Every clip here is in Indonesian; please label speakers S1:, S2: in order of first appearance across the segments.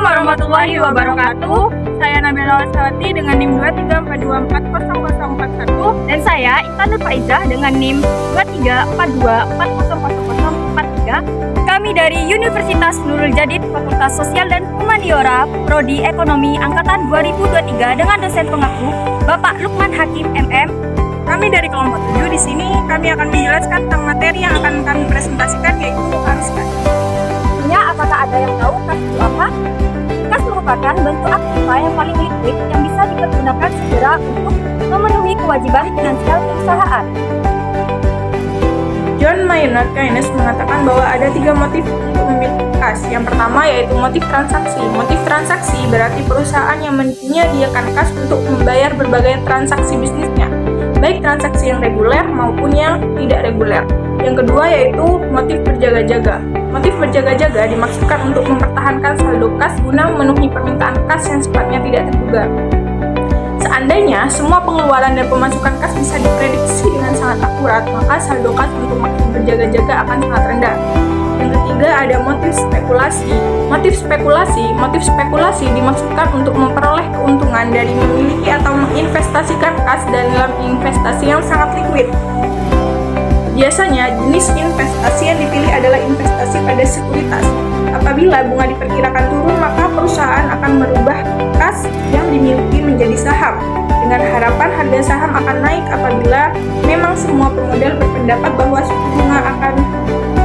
S1: Assalamualaikum warahmatullahi wabarakatuh. Saya Nabila Wasawati dengan NIM 2342400041
S2: dan saya Intan Nur Faizah dengan NIM 2342400043. Kami dari Universitas Nurul Jadid, Fakultas Sosial dan Humaniora, Prodi Ekonomi Angkatan 2023 dengan dosen pengaku Bapak Lukman Hakim MM.
S1: Kami dari kelompok 7 di sini kami akan menjelaskan tentang materi yang akan kami presentasikan, yaitu arus kas.
S2: Apakah ada yang tahu kas itu apa? Kas merupakan bentuk aktiva yang paling liquid yang bisa dipergunakan segera untuk memenuhi kewajiban finansial perusahaan.
S1: John Maynard Keynes mengatakan bahwa ada 3 motif untuk memiliki kas. Yang pertama yaitu motif transaksi. Motif transaksi berarti perusahaan yang menyediakan kas untuk membayar berbagai transaksi bisnisnya, baik transaksi yang reguler maupun yang tidak reguler. Yang kedua yaitu motif berjaga-jaga. Motif berjaga-jaga dimaksudkan untuk mempertahankan saldo kas guna memenuhi permintaan kas yang sifatnya tidak terduga. Seandainya semua pengeluaran dan pemasukan kas bisa diprediksi dengan sangat akurat, maka saldo kas untuk motif berjaga-jaga akan sangat rendah. Yang ketiga ada motif spekulasi. Motif spekulasi dimaksudkan untuk memperoleh keuntungan dari memiliki atau menginvestasikan kas dalam investasi yang sangat liquid. Biasanya, jenis investasi yang dipilih adalah investasi pada sekuritas. Apabila bunga diperkirakan turun, maka perusahaan akan merubah kas yang dimiliki menjadi saham, dengan harapan harga saham akan naik apabila memang semua pemodal berpendapat bahwa suku bunga akan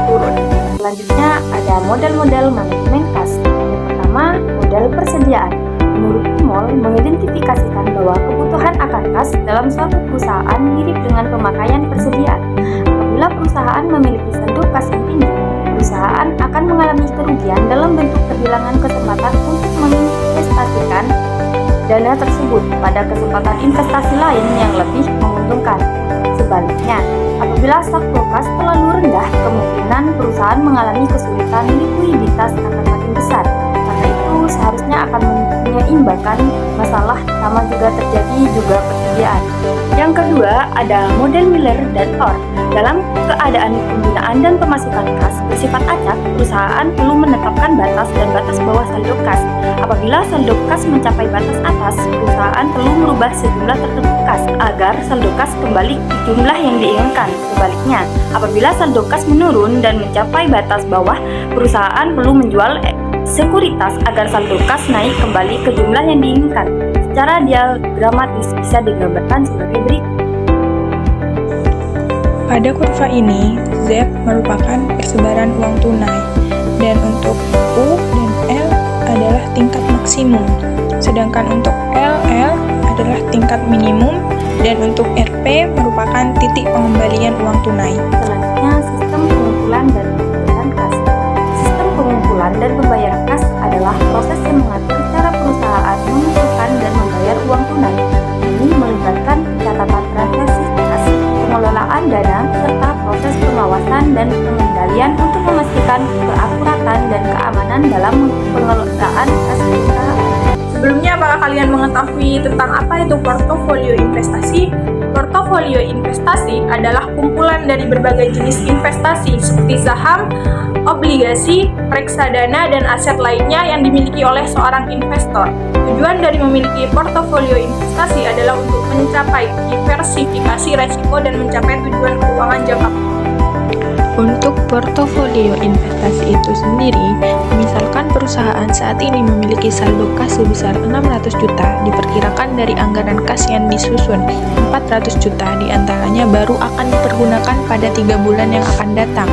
S1: turun.
S2: Selanjutnya ada model-model manajemen kas. Yang pertama, model persediaan. Menurut Imol, mengidentifikasikan bahwa kebutuhan akan kas dalam suatu perusahaan mirip dengan pemakaian persediaan. Apabila perusahaan memiliki saldo kas yang tinggi, perusahaan akan mengalami kerugian dalam bentuk kehilangan kesempatan untuk menginvestasikan dana tersebut pada kesempatan investasi lain yang lebih menguntungkan. Sebaliknya, apabila saldo kas terlalu rendah, kemungkinan perusahaan mengalami kesulitan likuiditas akan makin besar. Karena itu, seharusnya akan menyeimbangkan masalah, sama juga terjadi juga persediaan. Yang kedua, ada model Miller dan Orr. Dalam keadaan penggunaan dan pemasukan kas bersifat acak, perusahaan perlu menetapkan batas dan batas bawah saldo kas. Apabila saldo kas mencapai batas atas, perusahaan perlu merubah sejumlah tertentu kas agar saldo kas kembali ke jumlah yang diinginkan. Sebaliknya, apabila saldo kas menurun dan mencapai batas bawah, perusahaan perlu menjual sekuritas agar saldo kas naik kembali ke jumlah yang diinginkan. Secara diagramatis bisa digambarkan sebagai berikut.
S1: Pada kurva ini, Z merupakan persebaran uang tunai, dan untuk U dan L adalah tingkat maksimum, sedangkan untuk LL adalah tingkat minimum, dan untuk RP merupakan titik pengembalian uang tunai.
S2: Selanjutnya, sistem pengumpulan dan pembayaran kas. Sistem pengumpulan dan pembayaran kas adalah proses yang mengatur cara perusahaan mengumpulkan dan membayar uang tunai. Ini melibatkan catatan transaksi kas, pengelolaan dana, serta proses pengawasan dan pengendalian untuk memastikan keakuratan dan keamanan dalam pengelolaan kas perusahaan.
S1: Sebelumnya, apakah kalian mengetahui tentang apa itu portofolio investasi? Portofolio investasi adalah kumpulan dari berbagai jenis investasi seperti saham, obligasi, reksadana, dan aset lainnya yang dimiliki oleh seorang investor. Tujuan dari memiliki portofolio investasi adalah untuk mencapai diversifikasi resiko dan mencapai tujuan keuangan jangka panjang.
S3: Untuk portofolio investasi itu sendiri, misalkan perusahaan saat ini memiliki saldo kas sebesar 600 juta, diperkirakan dari anggaran kas yang disusun 400 juta diantaranya baru akan dipergunakan pada 3 bulan yang akan datang.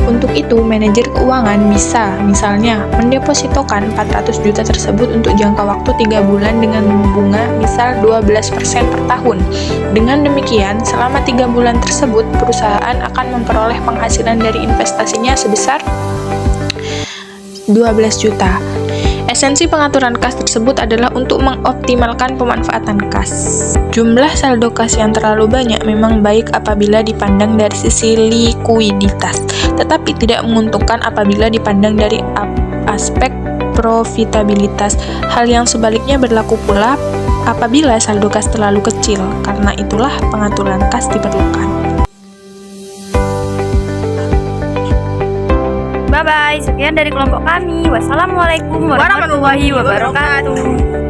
S3: Untuk itu, manajer keuangan bisa, misalnya, mendepositokan 400 juta tersebut untuk jangka waktu 3 bulan dengan bunga misal 12% per tahun. Dengan demikian, selama 3 bulan tersebut, perusahaan akan memperoleh penghasilan dari investasinya sebesar 12 juta. Esensi pengaturan kas tersebut adalah untuk mengoptimalkan pemanfaatan kas. Jumlah saldo kas yang terlalu banyak memang baik apabila dipandang dari sisi likuiditas, tetapi tidak menguntungkan apabila dipandang dari aspek profitabilitas. Hal yang sebaliknya berlaku pula apabila saldo kas terlalu kecil. Karena itulah pengaturan kas diperlukan.
S2: Bye-bye. Sekian dari kelompok kami. Wassalamualaikum warahmatullahi wabarakatuh.